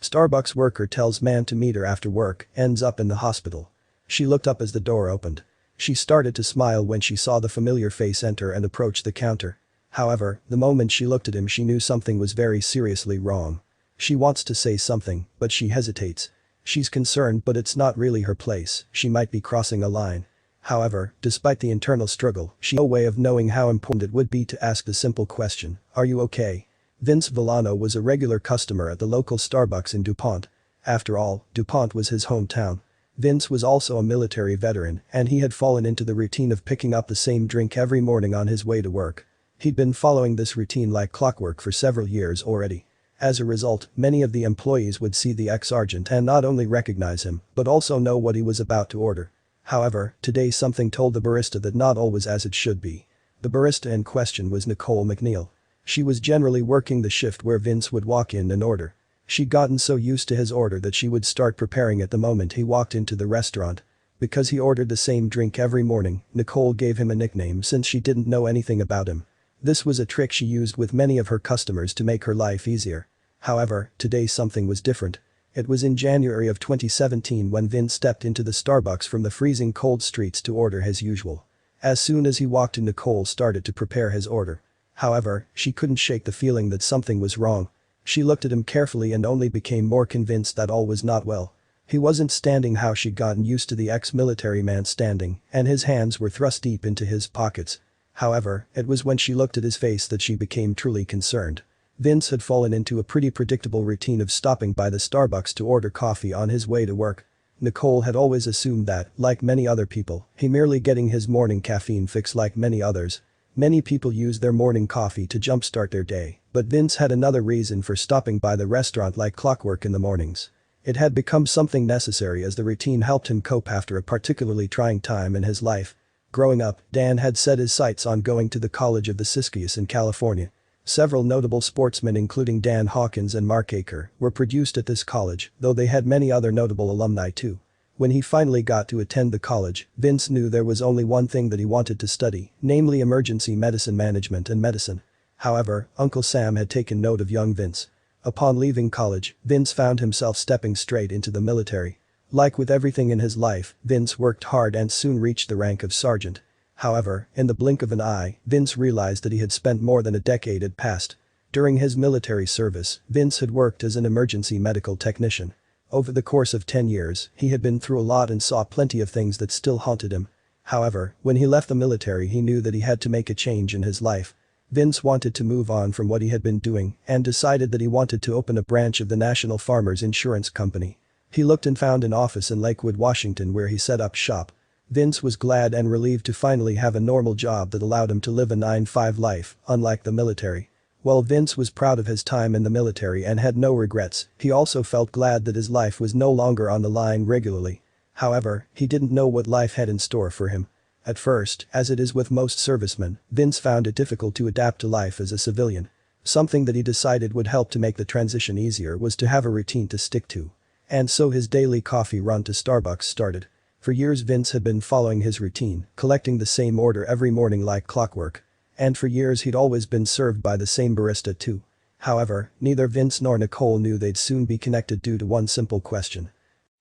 Starbucks worker tells man to meet her after work, ends up in the hospital. She looked up as the door opened. She started to smile when she saw the familiar face enter and approach the counter. However, the moment she looked at him she knew something was very seriously wrong. She wants to say something, but she hesitates. She's concerned but it's not really her place, she might be crossing a line. However, despite the internal struggle, she had no way of knowing how important it would be to ask the simple question, "Are you okay?" Vince Villano was a regular customer at the local Starbucks in DuPont. After all, DuPont was his hometown. Vince was also a military veteran and he had fallen into the routine of picking up the same drink every morning on his way to work. He'd been following this routine like clockwork for several years already. As a result, many of the employees would see the ex-sergeant and not only recognize him, but also know what he was about to order. However, today something told the barista that not all was as it should be. The barista in question was Nicole McNeil. She was generally working the shift where Vince would walk in and order. She'd gotten so used to his order that she would start preparing it the moment he walked into the restaurant. Because he ordered the same drink every morning, Nicole gave him a nickname since she didn't know anything about him. This was a trick she used with many of her customers to make her life easier. However, today something was different. It was in January of 2017 when Vince stepped into the Starbucks from the freezing cold streets to order his usual. As soon as he walked in, Nicole started to prepare his order. However, she couldn't shake the feeling that something was wrong. She looked at him carefully and only became more convinced that all was not well. He wasn't standing how she'd gotten used to the ex-military man standing, and his hands were thrust deep into his pockets. However, it was when she looked at his face that she became truly concerned. Vince had fallen into a pretty predictable routine of stopping by the Starbucks to order coffee on his way to work. Nicole had always assumed that, like many other people, he merely getting his morning caffeine fix like many others. Many people use their morning coffee to jumpstart their day, but Vince had another reason for stopping by the restaurant like clockwork in the mornings. It had become something necessary as the routine helped him cope after a particularly trying time in his life. Growing up, Dan had set his sights on going to the College of the Siskiyous in California. Several notable sportsmen including Dan Hawkins and Mark Aker were produced at this college, though they had many other notable alumni too. When he finally got to attend the college, Vince knew there was only one thing that he wanted to study, namely emergency medicine management and medicine. However, Uncle Sam had taken note of young Vince. Upon leaving college, Vince found himself stepping straight into the military. Like with everything in his life, Vince worked hard and soon reached the rank of sergeant. However, in the blink of an eye, Vince realized that he had spent more than a decade had passed. During his military service, Vince had worked as an emergency medical technician. Over the course of 10 years, he had been through a lot and saw plenty of things that still haunted him. However, when he left the military he knew that he had to make a change in his life. Vince wanted to move on from what he had been doing and decided that he wanted to open a branch of the National Farmers Insurance Company. He looked and found an office in Lakewood, Washington where he set up shop. Vince was glad and relieved to finally have a normal job that allowed him to live a 9-to-5 life, unlike the military. While Vince was proud of his time in the military and had no regrets, he also felt glad that his life was no longer on the line regularly. However, he didn't know what life had in store for him. At first, as it is with most servicemen, Vince found it difficult to adapt to life as a civilian. Something that he decided would help to make the transition easier was to have a routine to stick to. And so his daily coffee run to Starbucks started. For years Vince had been following his routine, collecting the same order every morning like clockwork. And for years he'd always been served by the same barista too. However, neither Vince nor Nicole knew they'd soon be connected due to one simple question.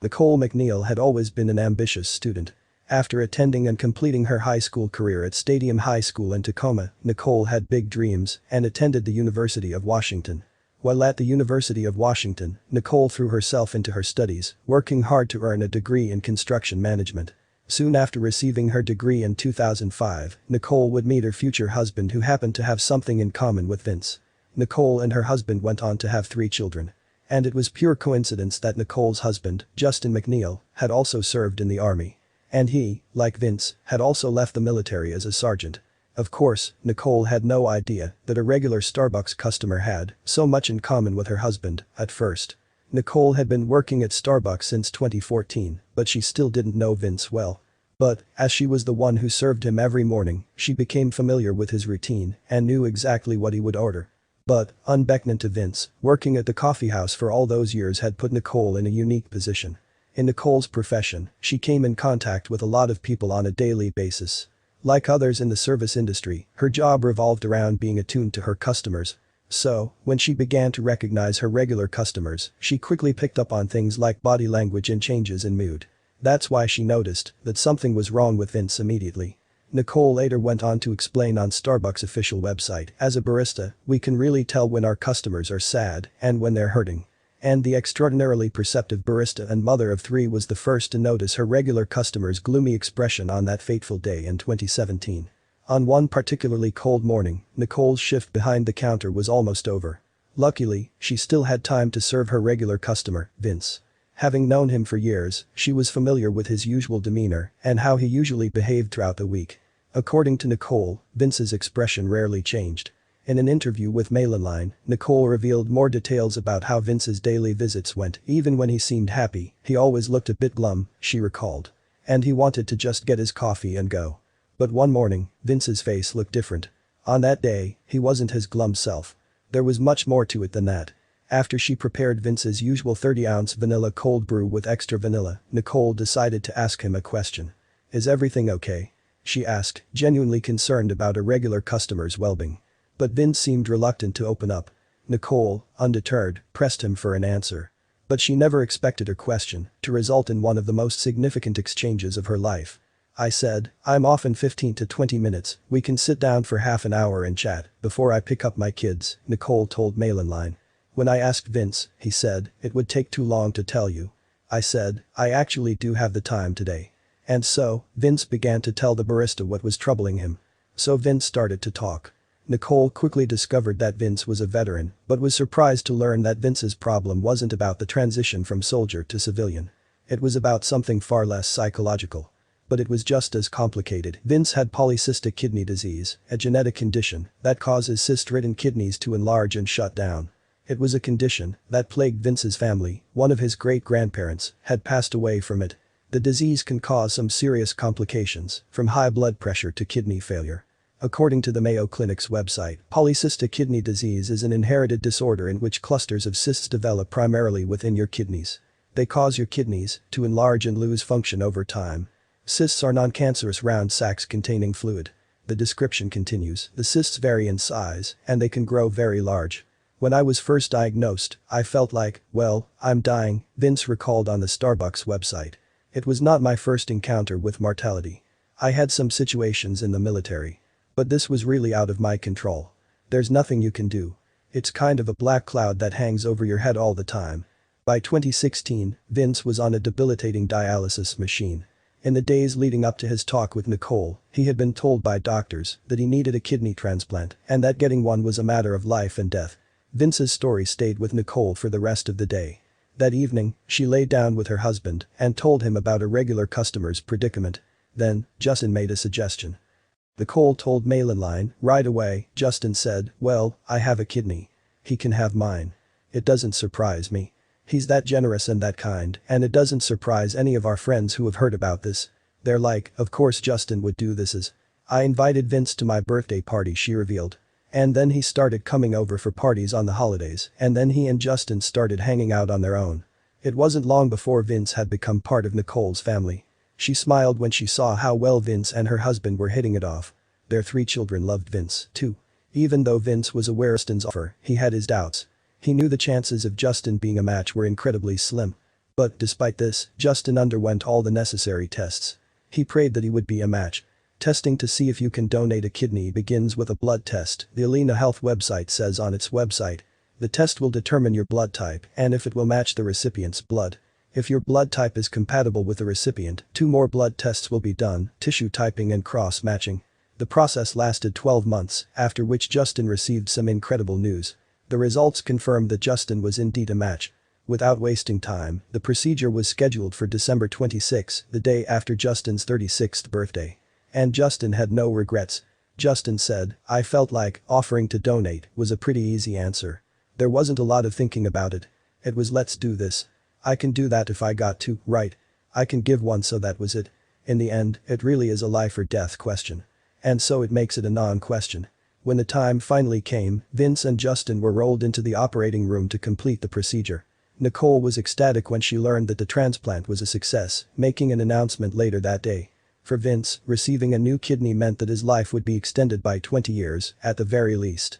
Nicole McNeil had always been an ambitious student. After attending and completing her high school career at Stadium High School in Tacoma, Nicole had big dreams and attended the University of Washington. While at the University of Washington, Nicole threw herself into her studies, working hard to earn a degree in construction management. Soon after receiving her degree in 2005, Nicole would meet her future husband who happened to have something in common with Vince. Nicole and her husband went on to have 3 children. And it was pure coincidence that Nicole's husband, Justin McNeil, had also served in the army. And he, like Vince, had also left the military as a sergeant. Of course, Nicole had no idea that a regular Starbucks customer had so much in common with her husband at first. Nicole had been working at Starbucks since 2014, but she still didn't know Vince well. But, as she was the one who served him every morning, she became familiar with his routine and knew exactly what he would order. But, unbeknown to Vince, working at the coffeehouse for all those years had put Nicole in a unique position. In Nicole's profession, she came in contact with a lot of people on a daily basis. Like others in the service industry, her job revolved around being attuned to her customers. So, when she began to recognize her regular customers, she quickly picked up on things like body language and changes in mood. That's why she noticed that something was wrong with Vince immediately. Nicole later went on to explain on Starbucks' official website, "As a barista, we can really tell when our customers are sad and when they're hurting." And the extraordinarily perceptive barista and mother of three was the first to notice her regular customers' gloomy expression on that fateful day in 2017. On one particularly cold morning, Nicole's shift behind the counter was almost over. Luckily, she still had time to serve her regular customer, Vince. Having known him for years, she was familiar with his usual demeanor and how he usually behaved throughout the week. According to Nicole, Vince's expression rarely changed. In an interview with Mainline, Nicole revealed more details about how Vince's daily visits went. Even when he seemed happy, he always looked a bit glum, she recalled. And he wanted to just get his coffee and go. But one morning, Vince's face looked different. On that day, he wasn't his glum self. There was much more to it than that. After she prepared Vince's usual 30-ounce vanilla cold brew with extra vanilla, Nicole decided to ask him a question. "Is everything okay?" she asked, genuinely concerned about a regular customer's well-being. But Vince seemed reluctant to open up. Nicole, undeterred, pressed him for an answer. But she never expected her question to result in one of the most significant exchanges of her life. "I said, I'm off in 15 to 20 minutes, we can sit down for half an hour and chat before I pick up my kids," Nicole told Mainline. "When I asked Vince, he said, it would take too long to tell you. I said, I actually do have the time today." And so, Vince began to tell the barista what was troubling him. So Vince started to talk. Nicole quickly discovered that Vince was a veteran, but was surprised to learn that Vince's problem wasn't about the transition from soldier to civilian. It was about something far less psychological. But it was just as complicated. Vince had polycystic kidney disease, a genetic condition that causes cyst-ridden kidneys to enlarge and shut down. It was a condition that plagued Vince's family. One of his great-grandparents had passed away from it. The disease can cause some serious complications, from high blood pressure to kidney failure. According to the Mayo Clinic's website, polycystic kidney disease is an inherited disorder in which clusters of cysts develop primarily within your kidneys. They cause your kidneys to enlarge and lose function over time. Cysts are non-cancerous round sacs containing fluid. The description continues, the cysts vary in size, and they can grow very large. "When I was first diagnosed, I felt like, well, I'm dying," Vince recalled on the Starbucks website. "It was not my first encounter with mortality. I had some situations in the military. But this was really out of my control. There's nothing you can do. It's kind of a black cloud that hangs over your head all the time." By 2016, Vince was on a debilitating dialysis machine. In the days leading up to his talk with Nicole, he had been told by doctors that he needed a kidney transplant and that getting one was a matter of life and death. Vince's story stayed with Nicole for the rest of the day. That evening, she lay down with her husband and told him about a regular customer's predicament. Then, Justin made a suggestion. Nicole told Mainline, "Right away," Justin said, "Well, I have a kidney. He can have mine. It doesn't surprise me. He's that generous and that kind, and it doesn't surprise any of our friends who have heard about this. They're like, of course Justin would do this. I invited Vince to my birthday party," she revealed. "And then he started coming over for parties on the holidays, and then he and Justin started hanging out on their own. It wasn't long before Vince had become part of Nicole's family." She smiled when she saw how well Vince and her husband were hitting it off. Their 3 children loved Vince, too. Even though Vince was aware of Justin's offer, he had his doubts. He knew the chances of Justin being a match were incredibly slim. But despite this, Justin underwent all the necessary tests. He prayed that he would be a match. Testing to see if you can donate a kidney begins with a blood test, the Alina Health website says on its website. The test will determine your blood type and if it will match the recipient's blood. If your blood type is compatible with the recipient, 2 more blood tests will be done, tissue typing and cross-matching. The process lasted 12 months, after which Justin received some incredible news. The results confirmed that Justin was indeed a match. Without wasting time, the procedure was scheduled for December 26, the day after Justin's 36th birthday. And Justin had no regrets. Justin said, "I felt like offering to donate was a pretty easy answer. There wasn't a lot of thinking about it. It was let's do this. I can do that if I got to, right? I can give one, so that was it. In the end, it really is a life or death question. And so it makes it a non-question." When the time finally came, Vince and Justin were rolled into the operating room to complete the procedure. Nicole was ecstatic when she learned that the transplant was a success, making an announcement later that day. For Vince, receiving a new kidney meant that his life would be extended by 20 years, at the very least.